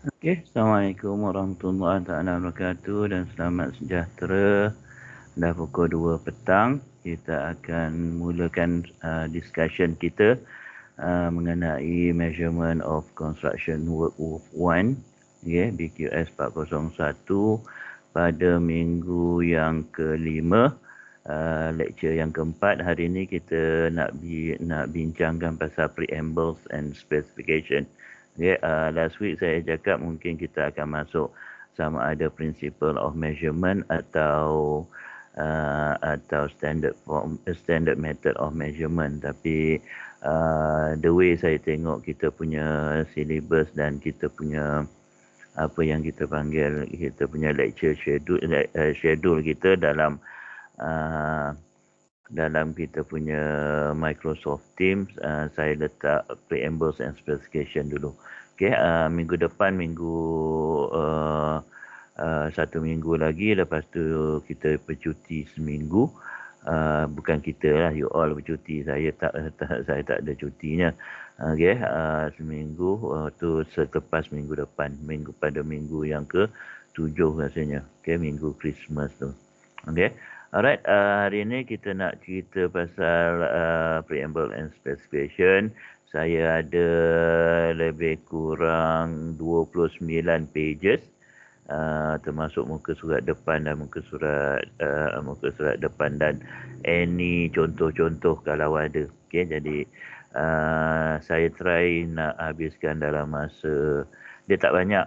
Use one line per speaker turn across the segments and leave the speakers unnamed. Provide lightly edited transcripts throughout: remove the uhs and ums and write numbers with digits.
Okey, Assalamualaikum warahmatullahi taala wabarakatuh dan selamat sejahtera. Dah pukul 2 petang, kita akan mulakan discussion kita mengenai measurement of construction work 1, okay, BQS 401 pada minggu yang kelima. Lecture yang keempat. Hari ini kita nak bincangkan pasal preambles and specification. Okay, last week saya cakap mungkin kita akan masuk sama ada principle of measurement atau standard method of measurement. Tapi the way saya tengok kita punya syllabus dan kita punya apa yang kita panggil kita punya lecture schedule kita uh, dalam kita punya Microsoft Teams, saya letak preambles and specification dulu. Okay, minggu depan, satu minggu lagi, lepas tu kita bercuti seminggu. Bukan kita lah, you all bercuti. Saya tak ada cutinya. Okay, seminggu tu selepas minggu depan, pada minggu yang ke-7 rasanya. Okay, minggu Christmas tu. Okay. Alright, hari ini kita nak cerita pasal preamble and specification. Saya ada lebih kurang 29 pages, termasuk muka surat depan dan muka surat depan dan any contoh-contoh kalau ada. Okay, jadi saya try nak habiskan dalam masa, dia tak banyak,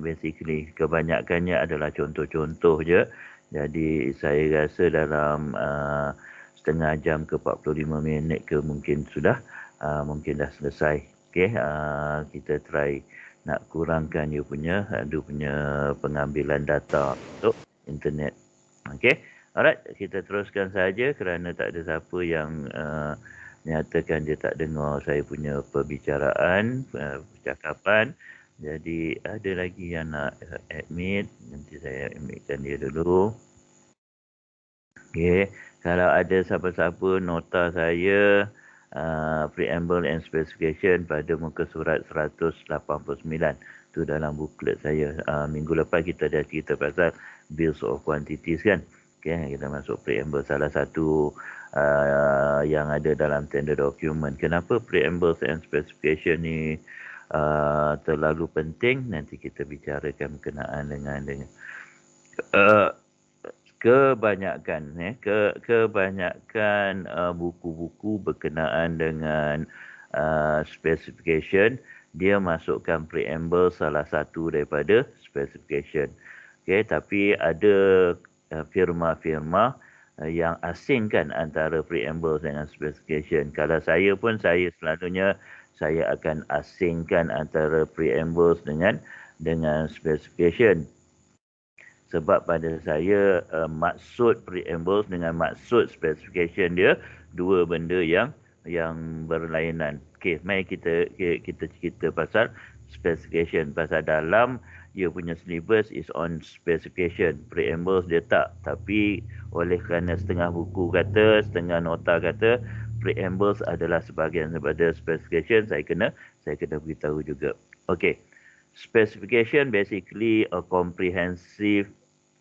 basically kebanyakannya adalah contoh-contoh je. Jadi saya rasa dalam setengah jam ke 45 minit ke mungkin sudah, mungkin dah selesai. Okay, kita try nak kurangkan dia punya pengambilan data untuk internet. Okay, alright, kita teruskan saja kerana tak ada siapa yang nyatakan dia tak dengar saya punya perbicaraan, percakapan. Jadi ada lagi yang nak admit, nanti saya admitkan dia dulu. Okey, kalau ada siapa-siapa nota saya preamble and specification pada muka surat 189 tu dalam booklet saya. Minggu lepas kita dah cerita pasal bills of quantities kan. Okey, kita masuk preamble, salah satu yang ada dalam tender document. Kenapa preamble and specification ni terlalu penting, nanti kita bicarakan berkenaan dengan kebanyakan buku-buku berkenaan dengan specification, dia masukkan preamble salah satu daripada specification. Okay, tapi ada firma-firma yang asingkan antara preamble dengan specification. Kalau saya pun, saya selalunya saya akan asingkan antara preambles dengan specification. Sebab pada saya maksud preambles dengan maksud specification dia dua benda yang berlainan. Okey, mari kita cerita pasal specification. Pasal dalam dia punya syllabus is on specification. Preambles dia tak. Tapi oleh kerana setengah buku kata, setengah nota kata preambles adalah sebahagian daripada specification, saya kena beritahu juga. Okey. Specification basically a comprehensive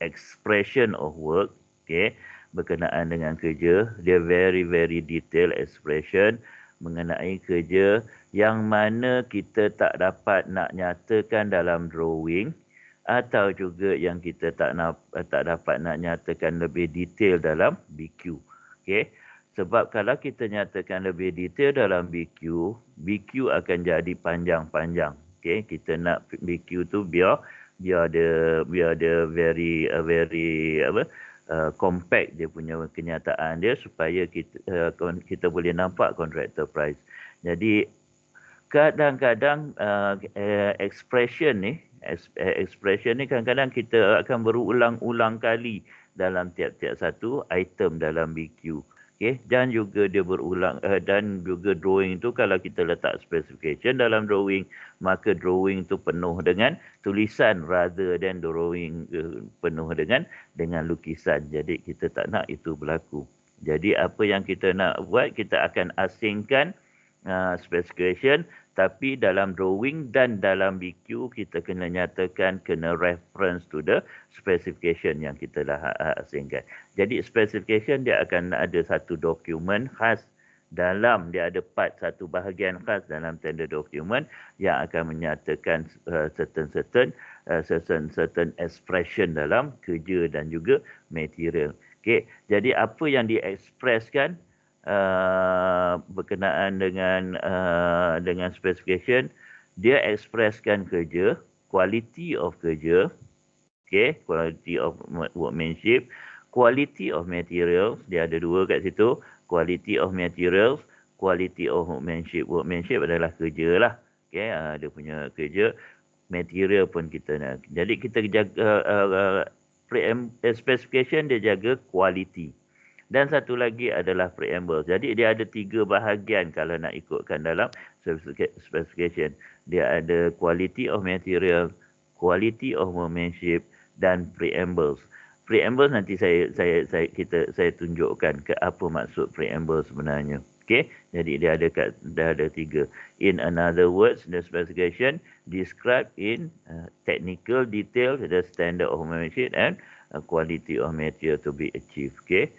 expression of work, okay, berkenaan dengan kerja. Dia very detailed expression mengenai kerja yang mana kita tak dapat nak nyatakan dalam drawing, atau juga yang kita tak dapat nak nyatakan lebih detail dalam BQ. Okay. Sebab kalau kita nyatakan lebih detail dalam BQ akan jadi panjang-panjang. Okay, kita nak BQ tu biar dia very compact dia punya kenyataan dia, supaya kita boleh nampak contractor price. Jadi kadang-kadang expression ni kadang-kadang kita akan berulang-ulang kali dalam tiap-tiap satu item dalam BQ. Okay, dan juga dia berulang dan juga drawing tu, kalau kita letak specification dalam drawing, maka drawing tu penuh dengan tulisan rather than drawing penuh dengan lukisan. Jadi kita tak nak itu berlaku. Jadi apa yang kita nak buat, kita akan asingkan specification, Tapi dalam drawing dan dalam BQ kita kena nyatakan kena reference to the specification yang kita dah asingkan. Jadi specification dia akan ada satu dokumen khas dalam, dia ada part satu bahagian khas dalam tender document yang akan menyatakan certain expression dalam kerja dan juga material. Okey, jadi apa yang diekspreskan berkenaan dengan specification, dia expresskan kerja, quality of kerja, okay, quality of workmanship, quality of materials, dia ada dua kat situ, quality of materials, quality of workmanship. Workmanship adalah kerja lah, okay, dia punya kerja, material pun kita nak. Jadi kita jaga specification, dia jaga quality. Dan satu lagi adalah preamble. Jadi dia ada 3 bahagian kalau nak ikutkan dalam specification. Dia ada quality of material, quality of workmanship dan preambles. Preambles nanti saya tunjukkan ke apa maksud preamble sebenarnya. Okey, jadi dia ada 3. In another words, the specification describe in technical detail the standard of workmanship and quality of material to be achieved. Okey.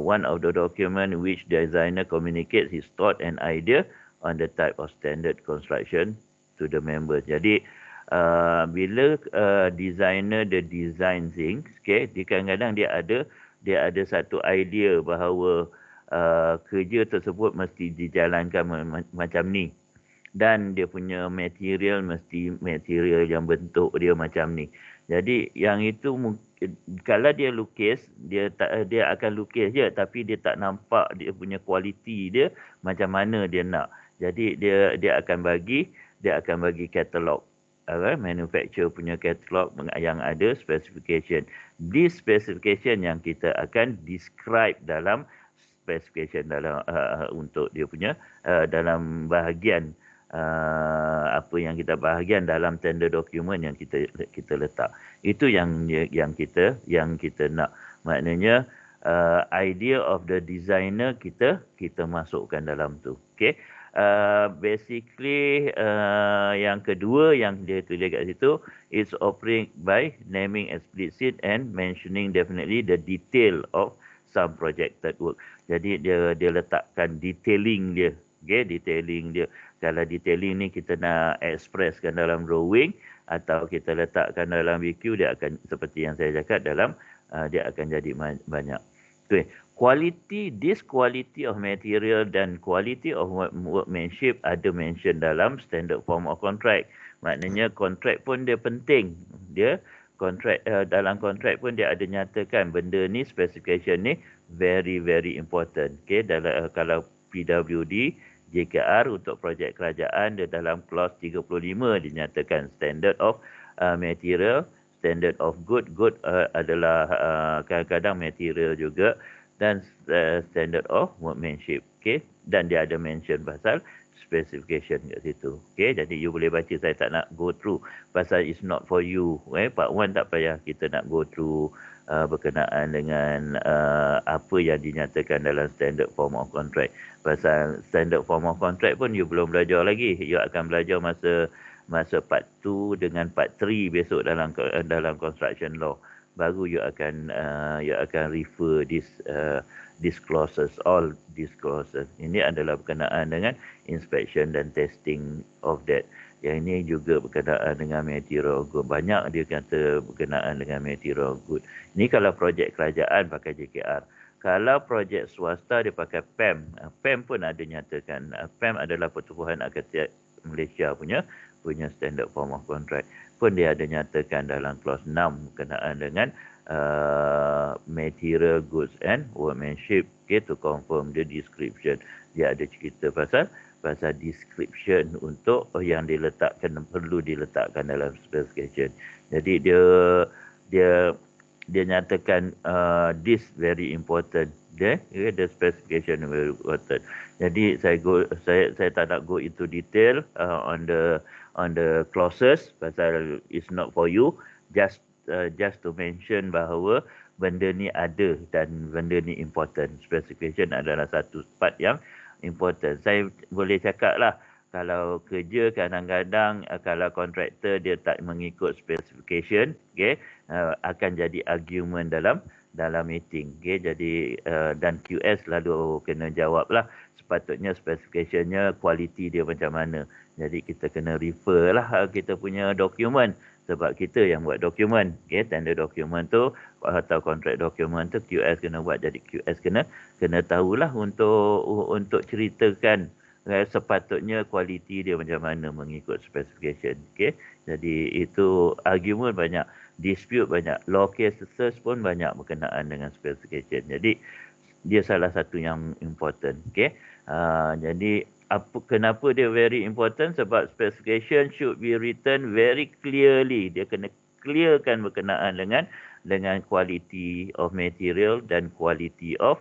One of the document which designer communicates his thought and idea on the type of standard construction to the members. Jadi bila designer the design things, okay, kadang-kadang dia ada satu idea bahawa kerja tersebut mesti dijalankan macam ni, dan dia punya material mesti material yang bentuk dia macam ni. Jadi yang itu kalau dia lukis, dia akan lukis je, tapi dia tak nampak dia punya kualiti dia macam mana dia nak. Jadi dia akan bagi katalog, manufacturer punya katalog yang ada specification. This specification yang kita akan describe dalam specification dalam untuk dia punya dalam bahagian apa yang kita bahagian dalam tender document yang kita letak. Itu yang kita nak. Maknanya idea of the designer kita masukkan dalam tu. Okey. Basically yang kedua yang dia tulis kat situ, it's operating by naming explicit and mentioning definitely the detail of some projected work. Jadi dia letakkan detailing dia. Okay, detailing dia. Kalau detailing ni kita nak expresskan dalam drawing atau kita letakkan dalam BQ, dia akan seperti yang saya cakap dalam dia akan jadi banyak. Okay. This quality of material dan quality of workmanship ada mention dalam standard form of contract. Maknanya kontrak pun dia penting. Dia kontrak dalam kontrak pun dia ada nyatakan benda ni, specification ni very very important. Okay, kalau PWD JKR untuk projek kerajaan, dia dalam clause 35 dinyatakan standard of material, standard of good adalah kadang-kadang material juga, dan standard of workmanship. Okay, dan dia ada mention pasal specification kat situ. Okay, jadi you boleh baca, saya tak nak go through pasal it's not for you. Part 1 tak payah kita nak go through berkenaan dengan apa yang dinyatakan dalam standard form of contract. Pasal standard form of contract pun you belum belajar lagi. You akan belajar masa part 2 dengan part 3 besok dalam construction law. Baru you akan refer these clauses, all these clauses. Ini adalah berkenaan dengan inspection dan testing of that. Yang ini juga berkenaan dengan material good. Banyak dia kata berkenaan dengan material good. Ini kalau projek kerajaan pakai JKR. Kalau projek swasta dia pakai PEM. PEM pun ada nyatakan. PEM adalah Pertubuhan Arkitek Malaysia punya standard form of contract. Pun dia ada nyatakan dalam clause 6 berkenaan dengan material goods and workmanship. Okay, to confirm the description. Dia ada cerita pasal description untuk yang perlu diletakkan dalam specification. Jadi dia nyatakan this very important. The specification very important. Jadi saya tak nak go into detail on the clauses pasal it's not for you. Just to mention bahawa benda ni ada dan benda ni important. Specification adalah satu part yang important. Saya boleh cakap lah, Kalau kerja kadang-kadang kalau kontraktor dia tak mengikut specification, okey, akan jadi argument dalam meeting. Okey, jadi dan QS selalu kena jawablah, sepatutnya specificationnya, kualiti dia macam mana. Jadi kita kena refer lah kita punya dokumen, sebab kita yang buat dokumen. Okey, tender dokumen tu atau kontrak dokumen tu QS kena buat. Jadi QS kena tahulah untuk ceritakan sepatutnya kualiti dia macam mana mengikut specification. Okay? Jadi itu argument banyak, dispute banyak, law cases pun banyak berkenaan dengan specification. Jadi dia salah satu yang important. Okay? Jadi kenapa dia very important? Sebab specification should be written very clearly. Dia kena clearkan berkenaan dengan quality of material dan quality of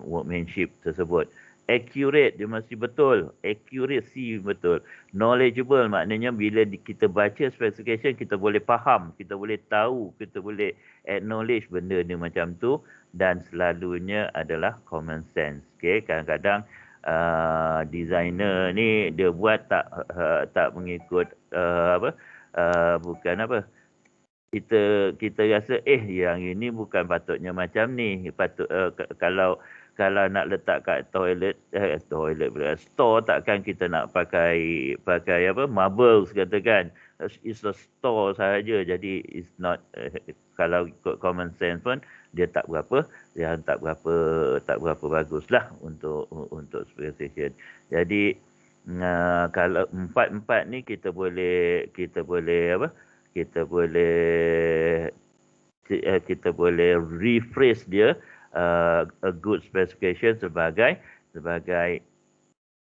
workmanship tersebut. Accurate, dia mesti betul. Accuracy betul. Knowledgeable, maknanya bila kita baca specification, kita boleh faham, kita boleh tahu, kita boleh acknowledge benda ni macam tu, dan selalunya adalah common sense. Okay? Kadang-kadang designer ni dia buat tak mengikut bukan apa, kita rasa yang ini bukan patutnya macam ni. Kalau nak letak kat toilet pula, store, takkan kita nak pakai marbles katakan. It's a store sahaja, jadi it's not kalau ikut common sense pun dia tak berapa baguslah untuk specification. Jadi kalau empat ni kita boleh rephrase dia a good specification sebagai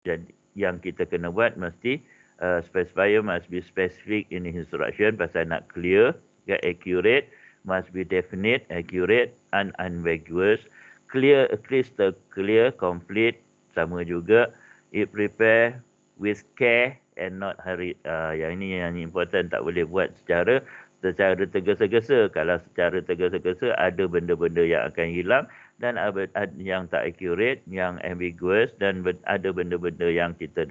jadi yang kita kena buat mesti specifier must be specific in his instruction, pasal nak clear, accurate, must be definite, accurate, and unambiguous, clear, crystal clear, complete, sama juga, it prepare with care and not hurry. Yang ini yang important, tak boleh buat secara tergesa-gesa. Kalau secara tergesa-gesa, ada benda-benda yang akan hilang, dan yang tak accurate, yang ambiguous, dan ada benda-benda yang kita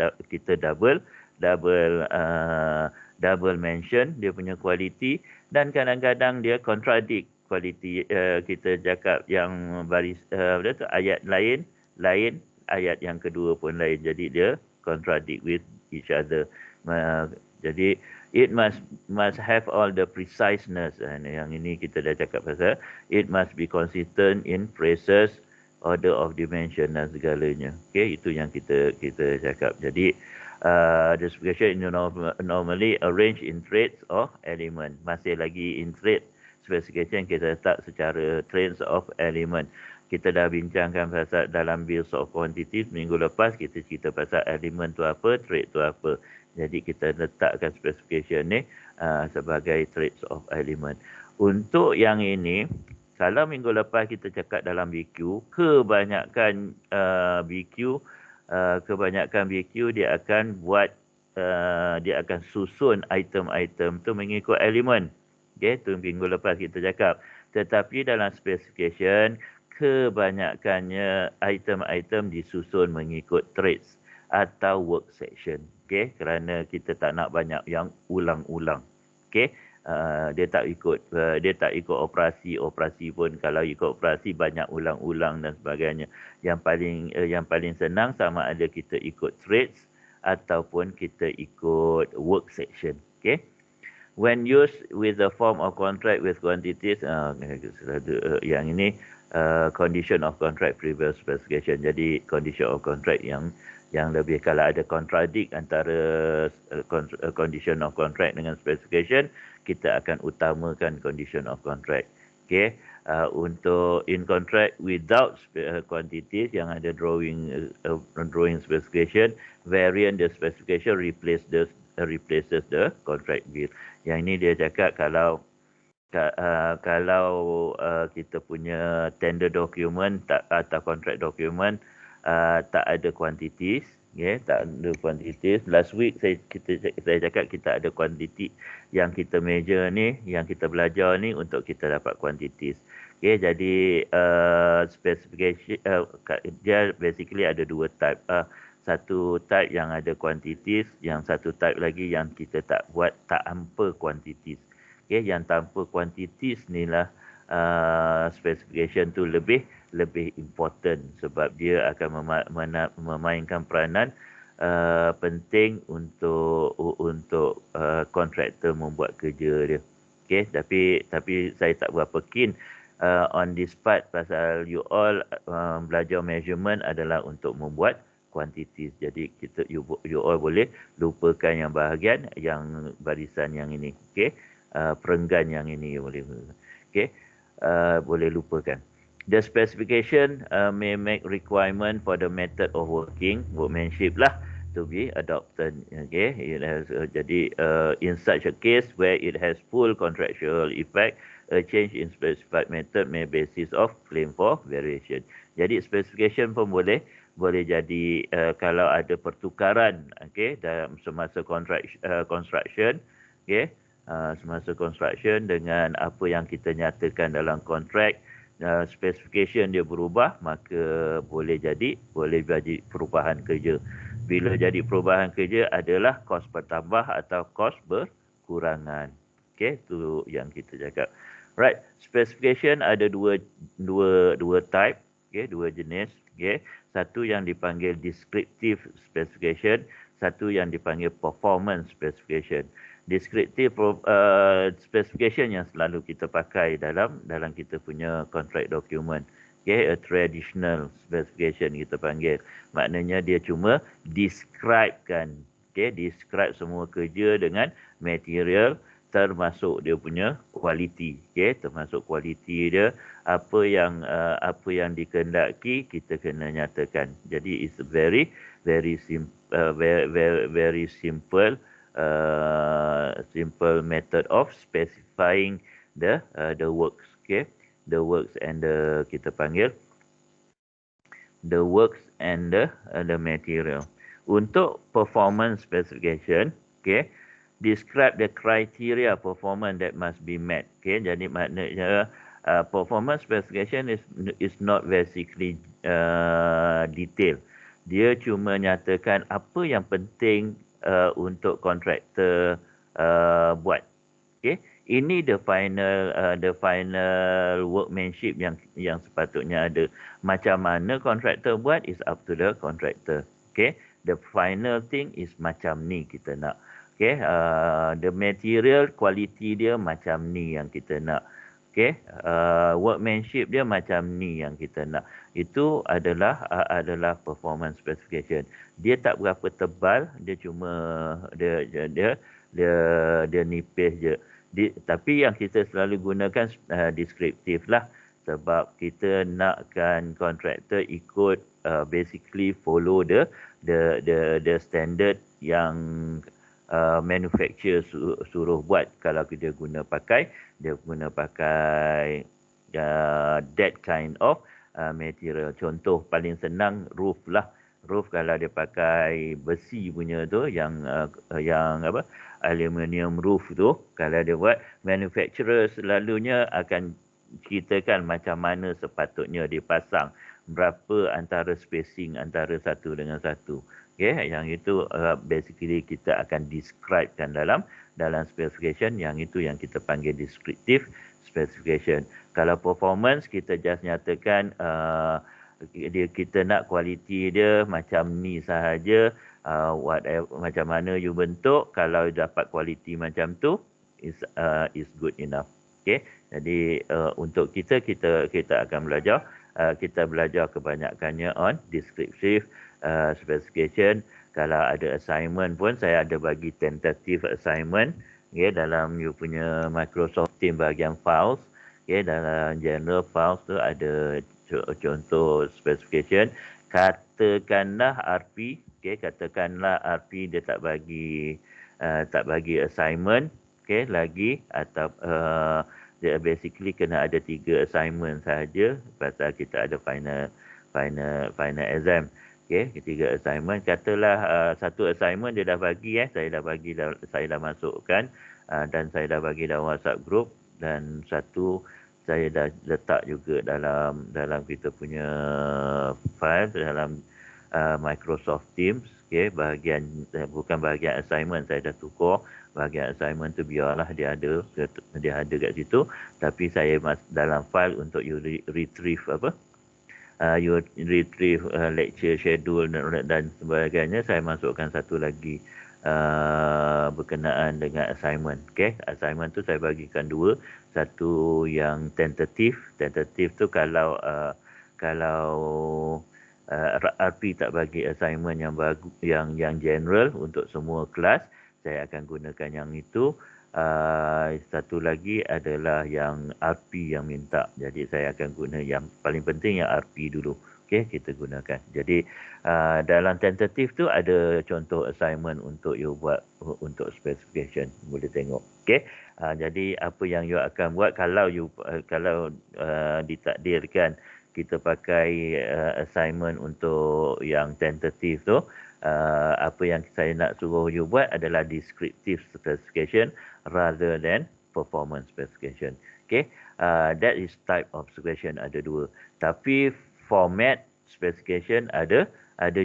double mention dia punya kualiti, dan kadang-kadang dia contradict kualiti. Kita cakap yang baris ayat lain, ayat yang kedua pun lain, jadi dia contradict with each other. Jadi it must have all the preciseness, and yang ini kita dah cakap pasal it must be consistent in phrases, order of dimension dan segalanya. Okay, itu yang kita cakap. Jadi the specification normally arrange in traits of element. Masih lagi in trait specification kita letak secara traits of element. Kita dah bincangkan pasal dalam bills of quantities minggu lepas, kita cerita pasal element tu apa, trait tu apa. Jadi kita letakkan specification ni sebagai traits of element. Untuk yang ini, kalau minggu lepas kita cakap dalam BQ, kebanyakan BQ dia akan buat dia akan susun item-item tu mengikut elemen. Okay, tu minggu lepas kita cakap. Tetapi dalam specification, kebanyakannya item-item disusun mengikut traits atau work section. Okay, kerana kita tak nak banyak yang ulang-ulang. Okay, dia tak ikut operasi pun. Kalau ikut operasi banyak ulang-ulang dan sebagainya. Yang paling senang sama ada kita ikut traits ataupun kita ikut work section. Okay, when used with the form of contract with quantities, yang ini condition of contract previous specification. Jadi condition of contract yang lebih, kalau ada contradict antara condition of contract dengan specification, kita akan utamakan condition of contract. Okay, untuk in contract without quantities yang ada drawing specification, variant the specification replaces the contract bill. Yang ini dia cakap kalau kita punya tender document atau contract document tak ada quantities, tak ada quantities. Last week saya cakap kita ada quantity yang kita measure ni, yang kita belajar ni untuk kita dapat quantities. Okay, jadi specification dia basically ada dua type. Satu type yang ada quantities, yang satu type lagi yang kita tak buat tanpa quantities. Okay, yang tanpa quantities ni lah specification tu lebih important sebab dia akan memainkan peranan penting untuk kontraktor membuat kerja dia. Okay, tapi saya tak berapa keen on this part pasal you all belajar measurement adalah untuk membuat quantities. Jadi you all boleh lupakan yang bahagian yang barisan yang ini. Okey. Perenggan yang ini boleh. Okey. Boleh lupakan. The specification may make requirement for the method of workmanship lah to be adopted. Okay. Jadi in such a case where it has full contractual effect, a change in specified method may basis of claim for variation. Jadi specification pun boleh jadi kalau ada pertukaran, okay, dalam semasa construction, okay, semasa construction dengan apa yang kita nyatakan dalam kontrak, specification dia berubah, maka boleh jadi perubahan kerja. Bila jadi perubahan kerja adalah kos bertambah atau kos berkurangan. Okay, itu yang kita cakap. Right, specification ada dua type, okay, dua jenis. Okay. Satu yang dipanggil descriptive specification, satu yang dipanggil performance specification. Descriptive specification yang selalu kita pakai dalam kita punya contract document. Okay, a traditional specification kita panggil. Maknanya dia cuma describekan, okay, describe semua kerja dengan material termasuk dia punya kualiti, okay, termasuk kualiti dia, apa yang dikehendaki kita kena nyatakan. Jadi it's a very simple method of specifying the works, okay, the works and the kita panggil the works and the material. Untuk performance specification, okay, describe the criteria performance that must be met. Okay, jadi maknanya performance specification is not basically detail. Dia cuma nyatakan apa yang penting untuk kontraktor buat. Okay, ini the final workmanship yang sepatutnya ada. Macam mana kontraktor buat is up to the contractor. Okay, the final thing is macam ni kita nak. Okay, the material quality dia macam ni yang kita nak. Okay, workmanship dia macam ni yang kita nak. Itu adalah performance specification. Dia tak berapa tebal, dia cuma dia nipis je. Tapi yang kita selalu gunakan deskriptif lah, sebab kita nakkan kontraktor ikut basically follow the standard yang manufacturer suruh buat. Kalau dia guna pakai that kind of material. Contoh paling senang roof lah. Roof kalau dia pakai besi punya tu yang apa, aluminium roof tu, kalau dia buat, manufacturer selalunya akan ceritakan macam mana sepatutnya dipasang, berapa antara spacing antara satu dengan satu. Okay, yang itu basically kita akan describekan dalam specification. Yang itu yang kita panggil descriptive specification. Kalau performance, kita just nyatakan kita nak kualiti dia macam ni sahaja, macam mana you bentuk, kalau dapat kualiti macam tu is good enough. Okay, jadi untuk kita akan belajar, kita belajar kebanyakannya on descriptive specification. Kalau ada assignment pun, saya ada bagi tentative assignment, okay, dalam you punya Microsoft Team bahagian files. Okay, dalam general files tu ada contoh specification. Katakanlah RP, okay, katakanlah RP dia tak bagi assignment, okay, lagi, atau dia basically kena ada 3 assignment sahaja pasal kita ada final exam. Okay, 3 assignment. Katalah satu assignment dia dah bagi, saya dah masukkan dan saya dah bagi dalam WhatsApp group, dan satu saya dah letak juga dalam kita punya file, dalam Microsoft Teams. Okay, bukan bahagian assignment, saya dah tukar. Bahagian assignment tu biarlah dia ada kat situ, tapi saya dalam file untuk you retrieve lecture schedule dan sebagainya, saya masukkan satu lagi berkenaan dengan assignment. Okay, assignment tu saya bagikan dua. Satu yang tentatif tu kalau RP tak bagi assignment yang yang general untuk semua kelas, saya akan gunakan yang itu. Satu lagi adalah yang RP yang minta. Jadi saya akan guna yang paling penting yang RP dulu. Okey, kita gunakan. Jadi dalam tentatif tu ada contoh assignment untuk you buat untuk specification. Boleh tengok. Okey. Jadi apa yang you akan buat kalau ditakdirkan kita pakai assignment untuk yang tentatif tu, apa yang saya nak suruh you buat adalah descriptive specification rather than performance specification. Okay, that is type of specification ada dua. Tapi format specification ada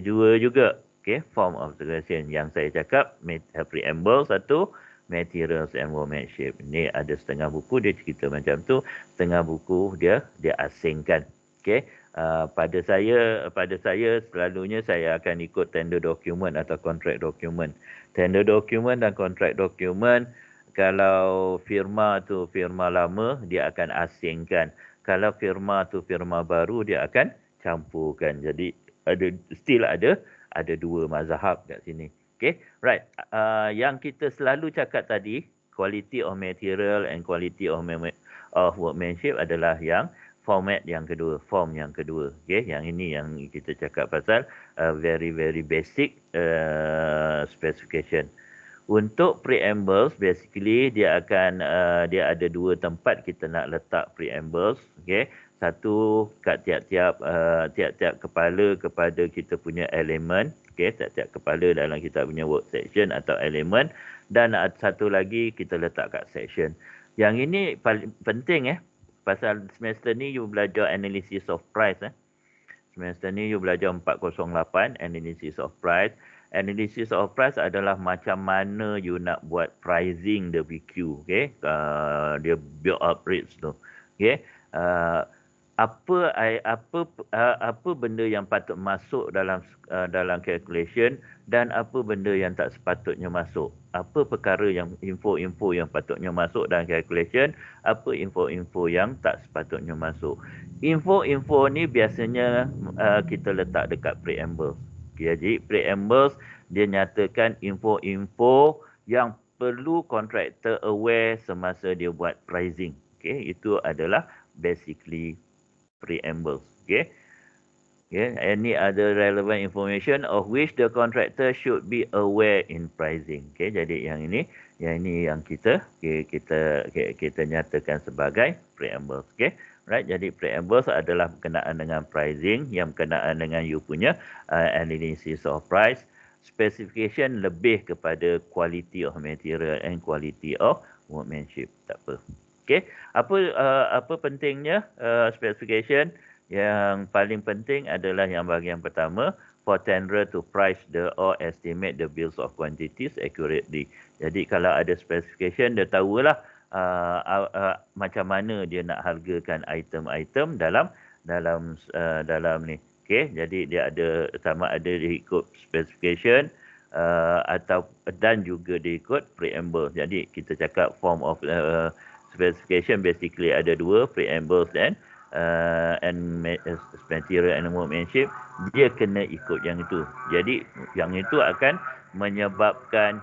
dua juga. Okay, form of specification yang saya cakap preamble satu, materials and workmanship. Ini ada setengah buku dia cerita macam tu, setengah buku dia asingkan. Okay. Pada saya selalunya saya akan ikut tender document atau contract document. Tender document dan contract document, kalau firma tu firma lama, dia akan asingkan. Kalau firma tu firma baru, dia akan campurkan. Jadi still ada dua mazhab kat sini. Okay, right. Yang kita selalu cakap tadi, quality of material and quality of workmanship adalah yang format yang kedua, form yang kedua. Okay, yang ini yang kita cakap pasal very basic specification. Untuk preambles, basically dia ada dua tempat kita nak letak preambles. Okay, satu kat tiap-tiap kepala kepada kita punya elemen. Okay, tiap-tiap kepala dalam kita punya work section atau elemen, dan satu lagi kita letak kat section. Yang ini paling penting pasal semester ni you belajar analysis of price. Semester ni you belajar 408 analysis of price. Analysis of price adalah macam mana you nak buat pricing the BQ. Okay, dia build up rates tu. Okay, apa benda yang patut masuk dalam calculation dan apa benda yang tak sepatutnya masuk. Apa perkara yang info-info yang patutnya masuk dalam calculation, apa info-info yang tak sepatutnya masuk. Info-info ni biasanya kita letak dekat preamble. Jadi preambles dia nyatakan info-info yang perlu contractor aware semasa dia buat pricing. Okay, itu adalah basically preambles. Okay. Okay, any other relevant information of which the contractor should be aware in pricing. Okay, jadi yang ini yang kita nyatakan sebagai preambles. Okay, right. Jadi preambles adalah berkenaan dengan pricing, yang berkenaan dengan you punya analysis of price. Specification lebih kepada quality of material and quality of workmanship. Tak apa. Okay, apa pentingnya specification? Yang paling penting adalah yang bahagian pertama, for tenderer to price or estimate the bills of quantities accurately. Jadi kalau ada specification, dia tahulah macam mana dia nak hargakan item-item dalam ni. Okay, jadi dia ada sama ada dia ikut specification dan juga dia ikut preamble. Jadi kita cakap form of specification basically ada dua, preambles and material and workmanship. Dia kena ikut yang itu. Jadi yang itu akan menyebabkan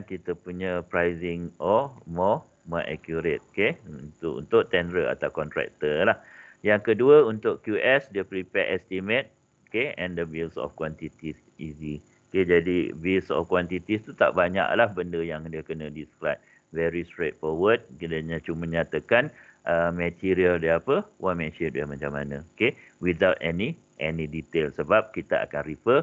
kita punya pricing more accurate. Okay, untuk tenderer atau contractor lah. Yang kedua untuk QS, dia prepare estimate, okay, and the bills of quantities easy. Okay, jadi bills of quantities tu tak banyak lah benda yang dia kena describe. Very straightforward. Dia cuma nyatakan material dia apa, workmanship dia macam mana. Okay, without any detail, sebab kita akan refer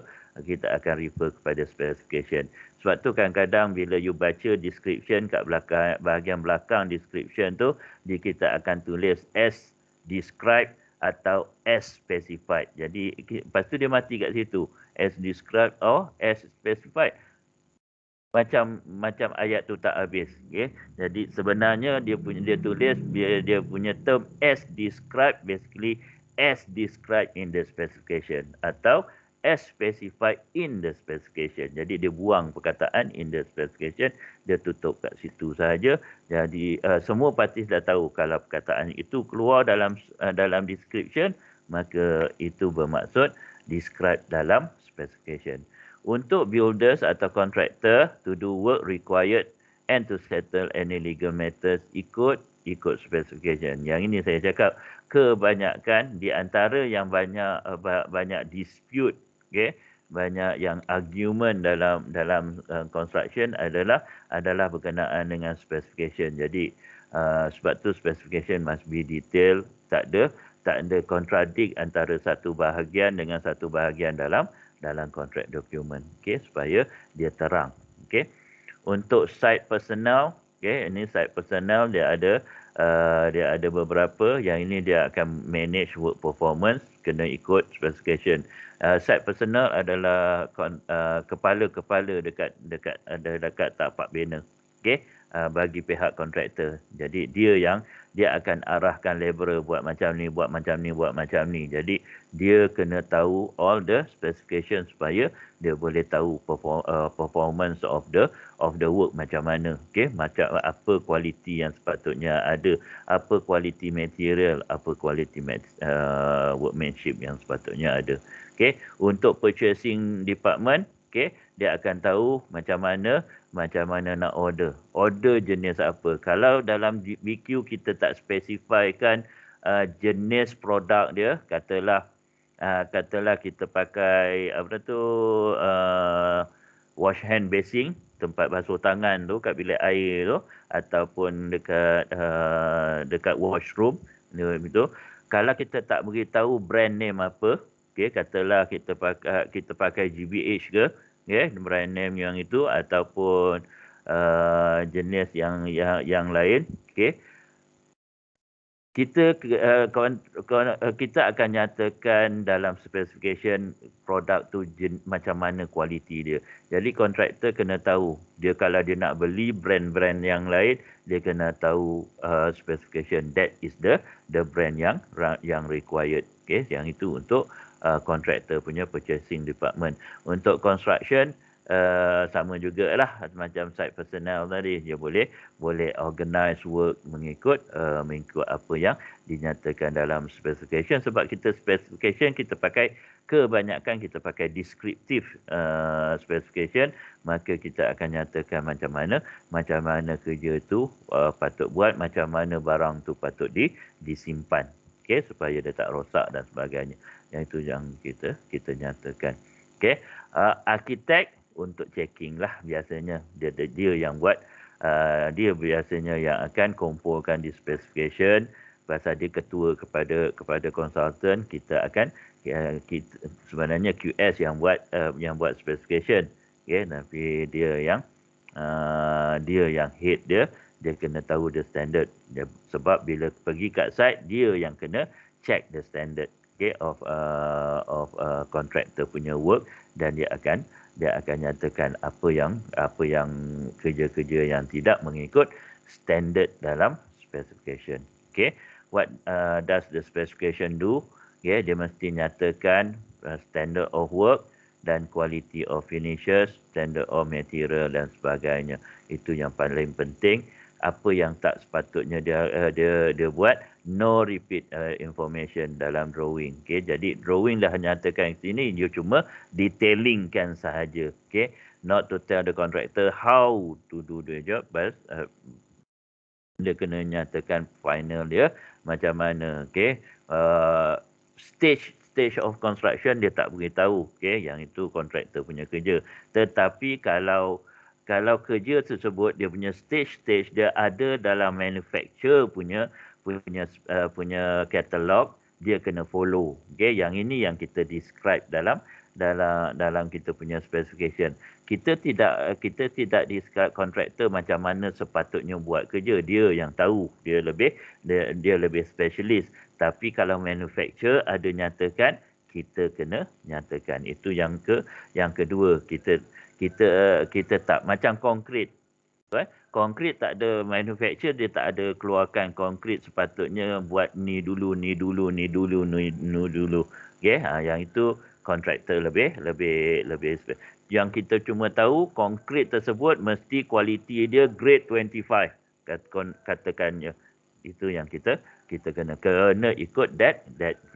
kepada specification. Sebab tu kadang-kadang bila you baca description kat belakang, bahagian belakang description tu, kita akan tulis as described atau as specified. Jadi lepas tu dia mati kat situ, as described or as specified. Macam ayat tu tak habis, okey. Jadi sebenarnya dia tulis dia punya term as described, basically as described in the specification atau as specified in the specification. Jadi dia buang perkataan in the specification, dia tutup kat situ sahaja. Jadi semua partis dah tahu kalau perkataan itu keluar dalam description, maka itu bermaksud described dalam specification. Untuk builders atau contractor to do work required and to settle any legal matters ikut specification. Yang ini saya cakap kebanyakan di antara yang banyak dispute, okay, banyak yang argument dalam construction adalah berkenaan dengan specification. Jadi sebab tu specification must be detailed, tak ada contradict antara satu bahagian dengan satu bahagian dalam contract document, okey, supaya dia terang. Okey, untuk site personnel, okey, ini site personnel dia ada beberapa. Yang ini dia akan manage work performance, kena ikut specification. Site personnel adalah kepala-kepala dekat tapak banner, okey, bagi pihak kontraktor. Jadi dia akan arahkan laborer buat macam ni, buat macam ni, buat macam ni. Jadi dia kena tahu all the specification supaya dia boleh tahu performance of the work macam mana, okey, macam apa kualiti yang sepatutnya ada, apa kualiti material, apa kualiti workmanship yang sepatutnya ada. Okey, untuk purchasing department, okey, dia akan tahu macam mana nak order jenis apa. Kalau dalam BQ kita tak spesifikkan jenis produk dia, katalah kita pakai wash hand basin, tempat basuh tangan tu kat bilik air tu, ataupun dekat washroom itu. Kalau kita tak beritahu brand name apa, okey, katalah kita pakai GBH ke, okey, brand name yang itu, ataupun jenis yang lain, okey, kita akan nyatakan dalam specification produk tu macam mana kualiti dia. Jadi kontraktor kena tahu, dia kalau dia nak beli brand-brand yang lain, dia kena tahu specification, that is the brand yang required. Okay, yang itu untuk kontraktor punya purchasing department. Untuk construction sama jugalah macam site personnel tadi, dia boleh organize work mengikut apa yang dinyatakan dalam specification. Sebab kita specification kebanyakan kita pakai descriptive specification, maka kita akan nyatakan macam mana kerja tu patut buat, macam mana barang tu patut disimpan, okey, supaya dia tak rosak dan sebagainya. Yang itu yang kita nyatakan. Okey, arkitek untuk checking lah biasanya, dia yang buat, dia biasanya yang akan kumpulkan di specification. Pasal dia ketua kepada konsultan, sebenarnya QS yang buat specification, okay, tapi dia yang head dia kena tahu the standard dia, sebab bila pergi kat site dia yang kena check the standard, okay, of contractor punya work, dan dia akan nyatakan apa yang kerja-kerja yang tidak mengikut standard dalam specification. Okay, what does the specification do? Okay, dia mesti nyatakan standard of work dan quality of finishes, standard of material dan sebagainya. Itu yang paling penting. Apa yang tak sepatutnya dia buat, no repeat information dalam drawing. Okay, jadi drawing dah nyatakan sini, dia cuma detailingkan sahaja. Okay, not to tell the contractor how to do the job, but dia kena nyatakan final dia macam mana. Okay, stage of construction dia tak beritahu. Okay, yang itu contractor punya kerja. Tetapi kalau kerja tersebut dia punya stage dia ada dalam manufacturer punya katalog, dia kena follow. Okay, yang ini yang kita describe dalam dalam kita punya specification. Kita tidak di kontraktor macam mana sepatutnya buat kerja. Dia yang tahu, dia lebih specialist. Tapi kalau manufacturer ada nyatakan, kita kena nyatakan. Itu yang kedua. Kita tak macam konkrit. Konkrit tak ada manufacturer, dia tak ada keluarkan konkrit sepatutnya buat ni dulu. Okay, yang itu kontraktor lebih yang kita cuma tahu konkrit tersebut mesti kualiti dia grade 25 katakannya. Itu yang kita kena ikut that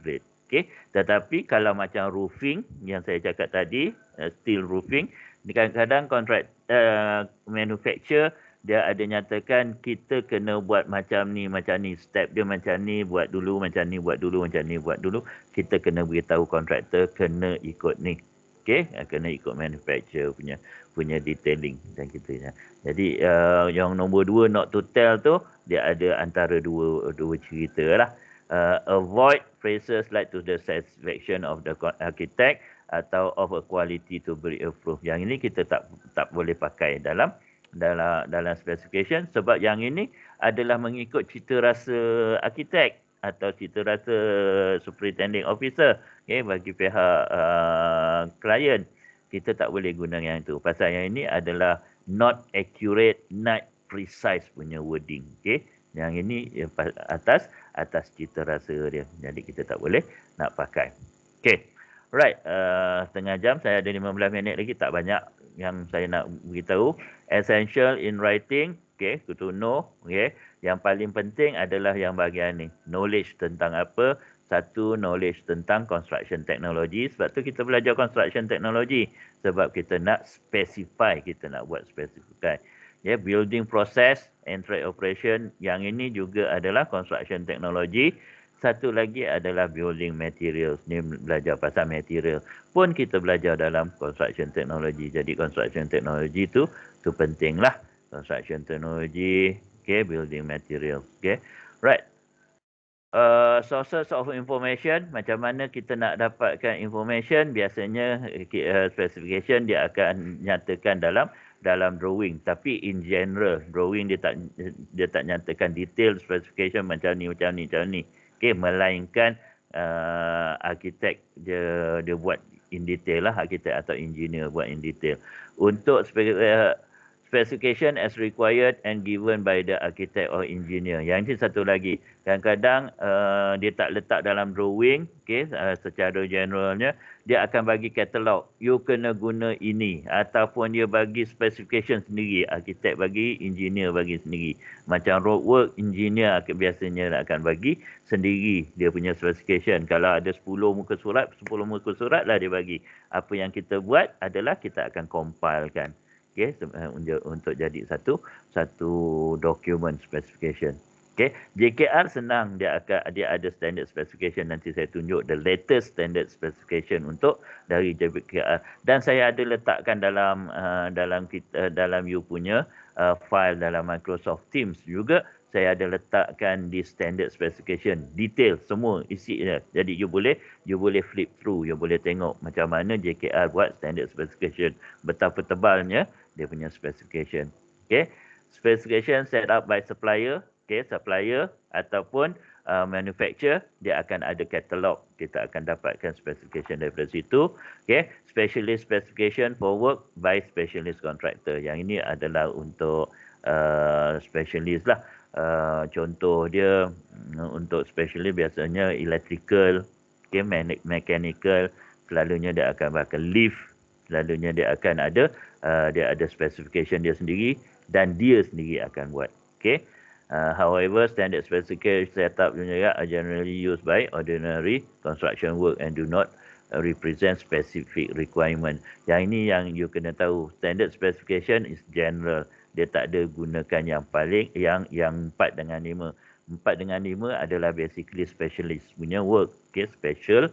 grade. Okay, tetapi kalau macam roofing yang saya cakap tadi, steel roofing, kadang-kadang kontrak manufacturer dia ada nyatakan kita kena buat macam ni, step dia macam ni, buat dulu macam ni, buat dulu. Kita kena beritahu kontraktor kena ikut ni. Okey, kena ikut manufacturer punya detailing dan kita. Jadi yang nombor 2 not to tell tu dia ada antara dua cerita lah. Avoid phrases like to the satisfaction of the architect atau of a quality to be approved. Yang ini kita tak boleh pakai dalam specification sebab yang ini adalah mengikut cita rasa arkitek atau cita rasa superintending officer, bagi pihak klien. Kita tak boleh guna yang itu. Pasal yang ini adalah not accurate, not precise punya wording. Yang ini atas cita rasa dia. Jadi kita tak boleh nak pakai. Right, setengah jam, saya ada 15 minit lagi, tak banyak yang saya nak beritahu. Essential in writing, to know, Yang paling penting adalah yang bahagian ni, knowledge tentang apa? Satu, knowledge tentang construction technology. Sebab tu kita belajar construction technology. Sebab kita nak specify, kita nak buat specify. Building process and trade operation, yang ini juga adalah construction technology. Satu lagi adalah building materials. Ni belajar pasal material. Pun kita belajar dalam construction technology. Jadi construction technology tu pentinglah. Construction technology, building materials. Right. Sources of information, macam mana kita nak dapatkan information, biasanya specification dia akan nyatakan dalam drawing. Tapi in general, drawing dia tak nyatakan detail specification macam ni. Melainkan arkitek dia buat in detail lah, arkitek atau engineer buat in detail. Untuk specification as required and given by the architect or engineer. Yang ini satu lagi. Kadang-kadang dia tak letak dalam drawing, secara generalnya, dia akan bagi katalog. You kena guna ini. Ataupun dia bagi specification sendiri. Arkitek bagi, engineer bagi sendiri. Macam roadwork, engineer biasanya akan bagi sendiri dia punya specification. Kalau ada 10 muka surat, 10 muka surat lah dia bagi. Apa yang kita buat adalah kita akan compilekan. Untuk jadi satu document specification. JKR senang, dia ada standard specification. Nanti saya tunjuk the latest standard specification untuk dari JKR. Dan saya ada letakkan dalam you punya file dalam Microsoft Teams juga. Saya ada letakkan di standard specification, detail semua isi dia. Jadi you boleh flip through, you boleh tengok macam mana JKR buat standard specification, betapa tebalnya dia punya specification. Specification set up by supplier, supplier ataupun manufacturer, dia akan ada katalog. Kita akan dapatkan specification daripada situ. Specialist specification for work by specialist contractor. Yang ini adalah untuk specialist lah. Contoh dia untuk specialist biasanya electrical, mechanical, selalunya dia akan pakai lift, selalunya dia akan ada specification dia sendiri dan dia sendiri akan buat. However, standard specification setup are generally used by ordinary construction work and do not represent specific requirement. Yang ini yang you kena tahu. Standard specification is general. Dia tak ada gunakan yang paling yang 4 dengan 5. 4 dengan 5 adalah basically specialist punya work. Special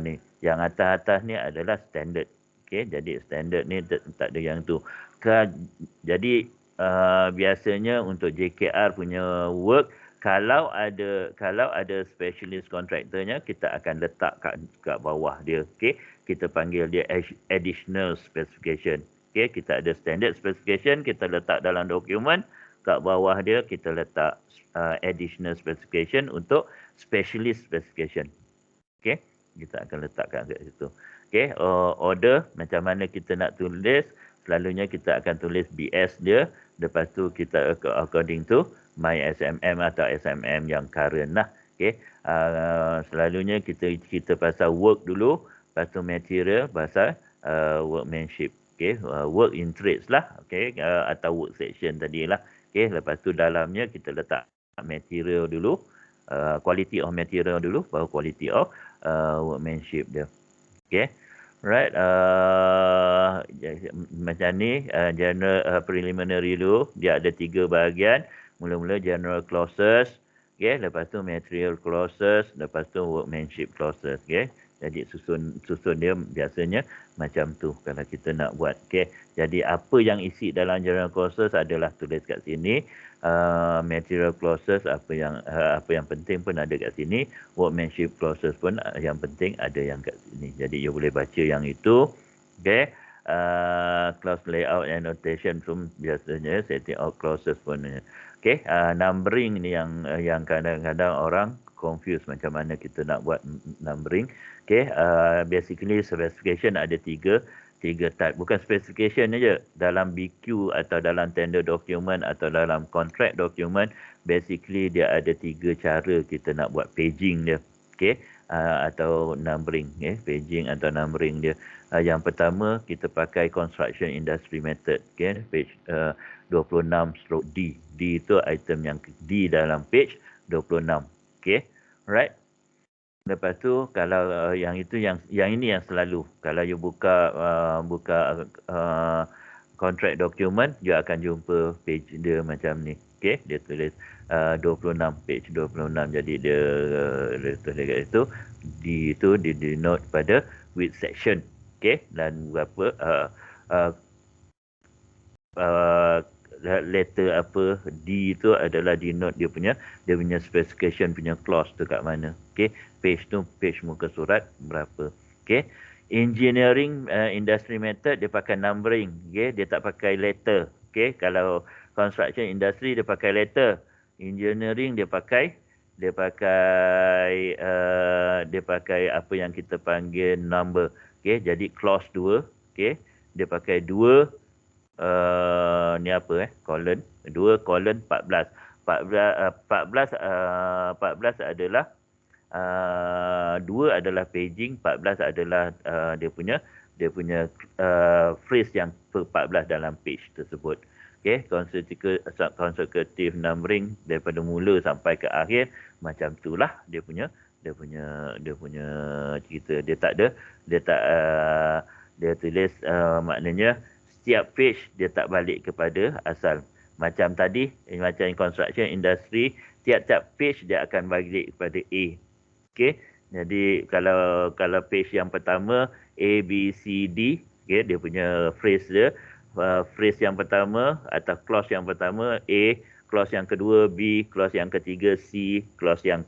ni. Yang atas-atas ni adalah standard. Jadi standard ni tak ada yang tu. Jadi biasanya untuk JKR punya work, Kalau ada specialist contractornya, kita akan letak kat bawah dia. Okey, kita panggil dia additional specification. Okey, kita ada standard specification, kita letak dalam dokumen. Kat bawah dia kita letak additional specification untuk specialist specification. Okey, kita akan letakkan kat situ. Okey, order macam mana kita nak tulis, selalunya kita akan tulis BS dia, lepas tu kita according to my SMM atau SMM yang current lah. Okey, selalunya kita pasal work dulu, lepas tu material pasal workmanship. Okey, work in trades lah. Okey, atau work section tadi lah. Okey, lepas tu dalamnya kita letak material dulu, quality of material dulu, baru quality of workmanship dia. Okey. Right, macam ni, general preliminary dulu, dia ada 3 bahagian. Mula-mula general clauses, okay, lepas tu material clauses, lepas tu workmanship clauses, okay. Jadi susun dia biasanya macam tu kalau kita nak buat, okay. Jadi apa yang isi dalam general clauses adalah tulis kat sini. Material clauses apa yang penting pun ada kat sini, workmanship clauses pun yang penting ada yang kat sini. Jadi you boleh baca yang itu, okay. Clause layout and notation pun biasanya setting out clauses pun, okay. Numbering ni yang kadang-kadang orang confuse macam mana kita nak buat numbering, okay. Basically specification ada tiga type, bukan specification aja. Dalam BQ atau dalam tender document atau dalam contract document, basically dia ada 3 cara kita nak buat paging dia, okay. Atau numbering, okay. Paging atau numbering dia. Yang pertama kita pakai construction industry method, okay. Page 26/D. D itu item yang D dalam page 26, okay. Right. Lepas tu kalau yang itu yang ini yang selalu kalau you buka contract document, you akan jumpa page dia macam ni. Okey, dia tulis 26, page 26. Jadi dia tulis kat situ, di itu di denote pada which section. Okey, dan berapa letter apa D itu adalah denote dia punya specification punya clause tu kat mana. Okey, page tu page muka surat berapa. Okey, engineering industry method dia pakai numbering, okey, dia tak pakai letter. Okey, kalau construction industry dia pakai letter, engineering dia pakai apa yang kita panggil number. Okey, jadi clause 2, okey, dia pakai 2 ni apa colon 2 colon 14 adalah 2 adalah paging, 14 adalah dia punya phrase yang 14 dalam page tersebut. Okey, consecutive numbering daripada mula sampai ke akhir macam itulah dia punya cerita. Dia tulis maknanya setiap page dia tak balik kepada asal. Macam tadi, macam construction industry, tiap-tiap page dia akan balik kepada A. Okey. Jadi kalau page yang pertama A, B, C, D, okey, dia punya phrase dia, phrase yang pertama atau clause yang pertama A, clause yang kedua B, clause yang ketiga C, clause yang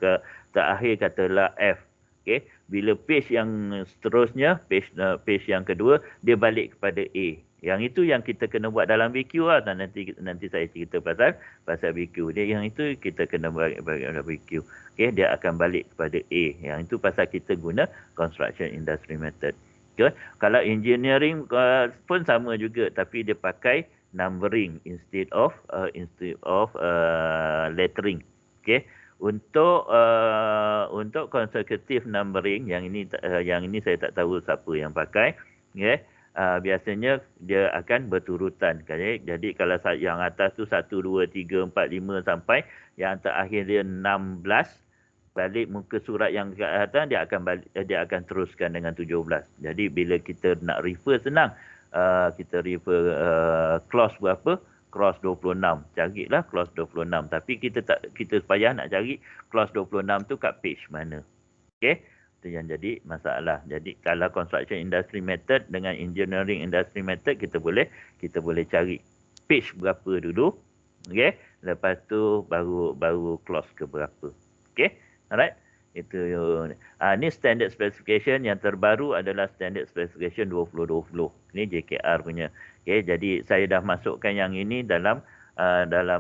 terakhir katalah F. Okey. Bila page yang seterusnya, page yang kedua dia balik kepada A. Yang itu yang kita kena buat dalam BQ lah. Nanti saya cerita pasal BQ. Yang itu kita kena balik dalam BQ. Okey, dia akan balik kepada A. Yang itu pasal kita guna construction industry method. Okay. Kalau engineering pun sama juga, tapi dia pakai numbering instead of lettering. Okey. Untuk consecutive numbering yang ini saya tak tahu siapa yang pakai. Okey. Biasanya dia akan berturutan. Jadi kalau yang atas tu 1, 2, 3, 4, 5 sampai yang terakhir dia 16, balik muka surat yang ke atas dia akan teruskan dengan 17. Jadi bila kita nak refer senang. Kita refer clause berapa? Clause 26. Carilah clause 26. Tapi kita payah nak cari clause 26 tu kat page mana. Okey? Itu yang jadi masalah. Jadi kalau construction industry method dengan engineering industry method kita boleh cari page berapa dulu, okey, Lepas tu baru clause ke berapa. Okey. Alright. Itu ni standard specification yang terbaru adalah standard specification 2020. Ni JKR punya. Okey, jadi saya dah masukkan yang ini dalam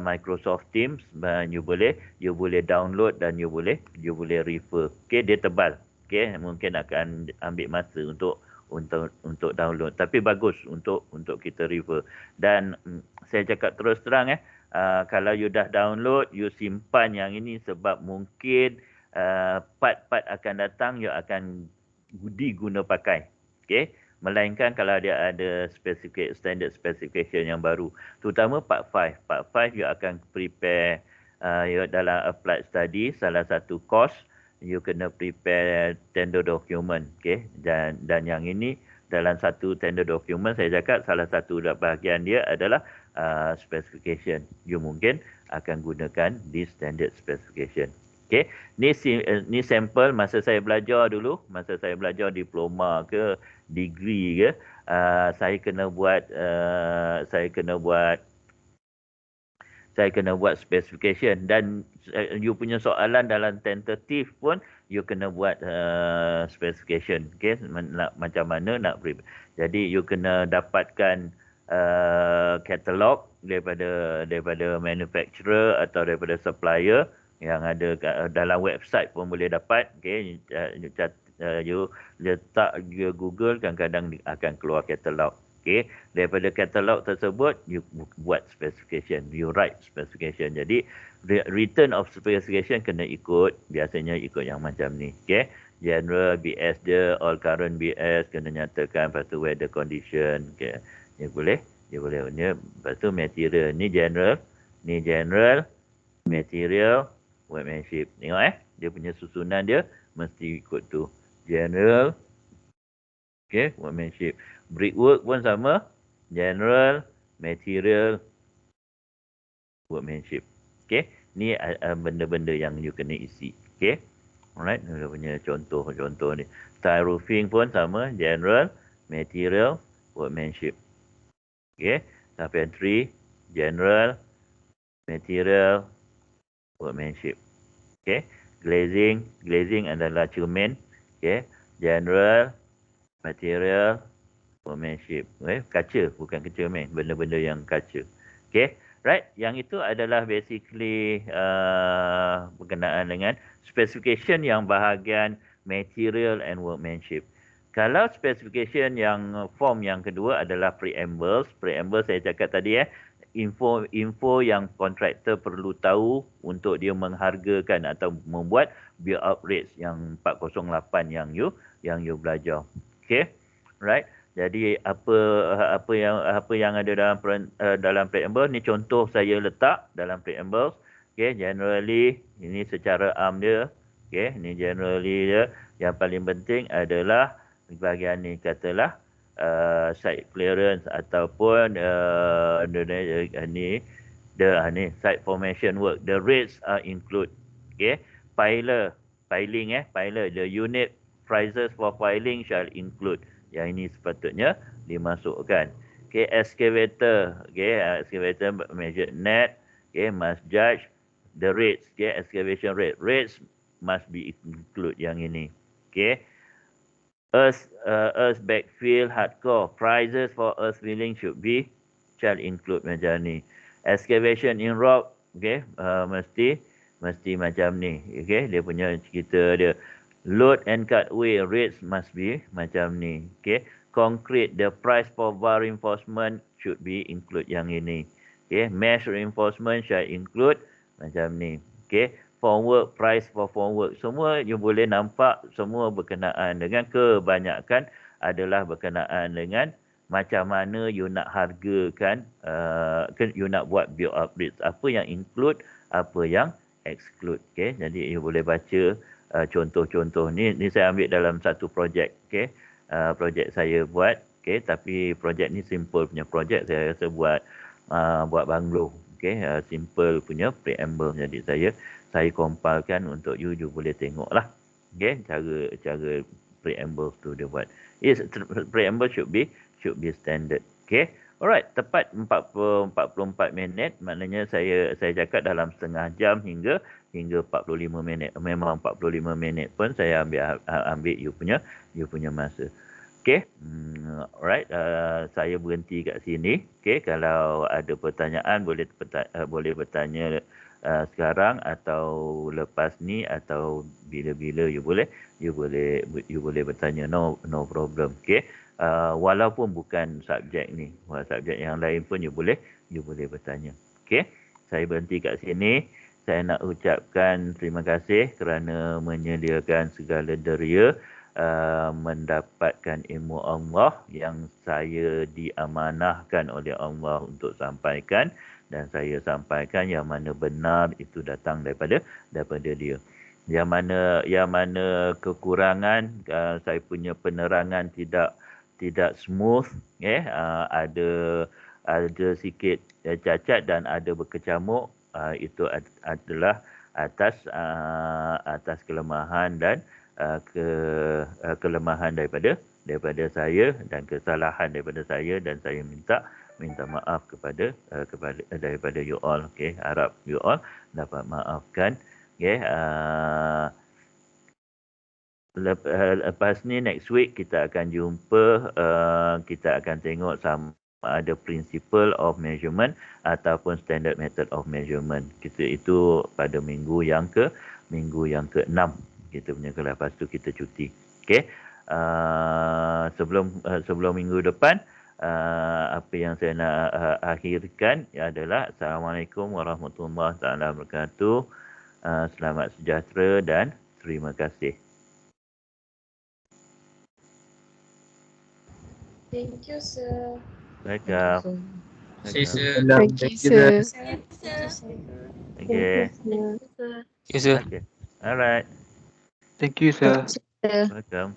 Microsoft Teams. You boleh download dan you boleh refer. Okey, dia tebal. Okey, mungkin akan ambil masa untuk download, tapi bagus untuk kita refer. Dan saya cakap terus terang kalau you dah download, you simpan yang ini sebab mungkin part-part akan datang you akan diguna pakai. Okey, melainkan kalau dia ada standard specification yang baru, terutama part 5. Part 5 you akan prepare you dalam applied study, salah satu course you kena prepare tender document. Okey, dan yang ini dalam satu tender document, saya cakap salah satu bahagian dia adalah specification. You mungkin akan gunakan di standard specification. Okey, ni sampel masa saya belajar dulu, masa saya belajar diploma ke degree ke, saya kena buat specification, dan you punya soalan dalam tentative pun you kena buat specification. Okey, macam mana nak prepare. Jadi you kena dapatkan katalog daripada manufacturer atau daripada supplier yang ada dalam website pun boleh dapat. Okey, you letak Google, kadang-kadang akan keluar katalog. Okey, daripada katalog tersebut you buat specification, you write specification. Jadi return of specification kena biasanya ikut yang macam ni. Okey, general BS dia, all current BS kena nyatakan, lepas tu weather condition. Okey, dia boleh. Lepas tu material, ni general, material, workmanship. Tengok dia punya susunan dia mesti ikut tu. General, okey, workmanship. Brickwork pun sama, general, material, workmanship. Okey, ni benda-benda yang you kena isi. Okey, alright, dia punya contoh ni. Tile roofing pun sama, general, material, workmanship. Okey, carpentry, general, material, workmanship. Okey, glazing adalah cermin. Okey, general, material, workmanship. Kaca, bukan cermin, benda-benda yang kaca. Okey, right, yang itu adalah basically berkenaan dengan specification yang bahagian material and workmanship. Kalau specification yang form yang kedua adalah preambles. Preamble saya cakap tadi info yang kontraktor perlu tahu untuk dia menghargakan atau membuat build-up rates yang 408 yang you belajar. Okey, right. Jadi apa yang ada dalam preamble ni, contoh saya letak dalam preamble. Okey, generally ini secara dia. Okey, ni generally dia. Yang paling penting adalah bahagian ni, katalah site clearance ataupun site formation work. The rates are include. Okay, piling, the unit prices for piling shall include. Yang ini sepatutnya dimasukkan. Okay, excavator. Okay, excavator measured net. Okay, must judge the rates. Okay, excavation rate. Rates must be include yang ini. Okay. Earth backfill hardcore. Prices for earth filling shall include macam ni. Excavation in rock, okay, mesti macam ni. Okay, dia punya cerita dia. Load and cutaway rates must be macam ni. Okay, concrete, the price for bar reinforcement should be include yang ini. Okay, mesh reinforcement shall include macam ni. Okay, formwork, price for formwork. Semua you boleh nampak semua berkenaan dengan, kebanyakan adalah berkenaan dengan macam mana you nak hargakan, you nak buat build up rates. Apa yang include, apa yang exclude. Okay, jadi you boleh baca contoh-contoh ni. Ni saya ambil dalam satu projek. Okay, projek saya buat. Okay, tapi projek ni simple punya projek. Saya rasa buat banglo. Okay, simple punya preamble. Jadi saya compilkan untuk you boleh tengok lah. Okay, cara preamble tu dia buat. Preamble should be standard. Okay, Alright, tepat 44 minit, maknanya saya cakap dalam setengah jam hingga 45 minit. Memang 45 minit pun saya ambil you punya masa. Okey. Alright, saya berhenti kat sini. Okey, kalau ada pertanyaan boleh bertanya sekarang atau lepas ni atau bila-bila you boleh bertanya, no problem. Okey. Walaupun bukan subjek ni, subjek yang lain pun you boleh bertanya. Okey, saya berhenti kat sini. Saya nak ucapkan terima kasih kerana menyediakan segala deria mendapatkan ilmu Allah yang saya diamanahkan oleh Allah untuk sampaikan, dan saya sampaikan yang mana benar itu datang daripada dia. Yang mana kekurangan, saya punya penerangan tidak smooth, ada sikit cacat dan ada berkecamuk, itu adalah atas kelemahan dan kelemahan daripada saya dan kesalahan daripada saya, dan saya minta maaf kepada daripada you all. Okey, harap you all dapat maafkan. Okey, lepas ni next week kita akan jumpa, kita akan tengok sama ada principle of measurement ataupun standard method of measurement. Kita itu pada minggu yang ke-6 kita punya kelas. Lepas tu kita cuti. Okey. Sebelum minggu depan, apa yang saya nak akhirkan adalah Assalamualaikum warahmatullahi wabarakatuh. Selamat sejahtera dan terima kasih.
Thank you, sir.
Welcome.
Thank you,
Thank you, sir.
Okay.
Thank you, sir.
Okay. Alright.
Thank you, sir.
Welcome.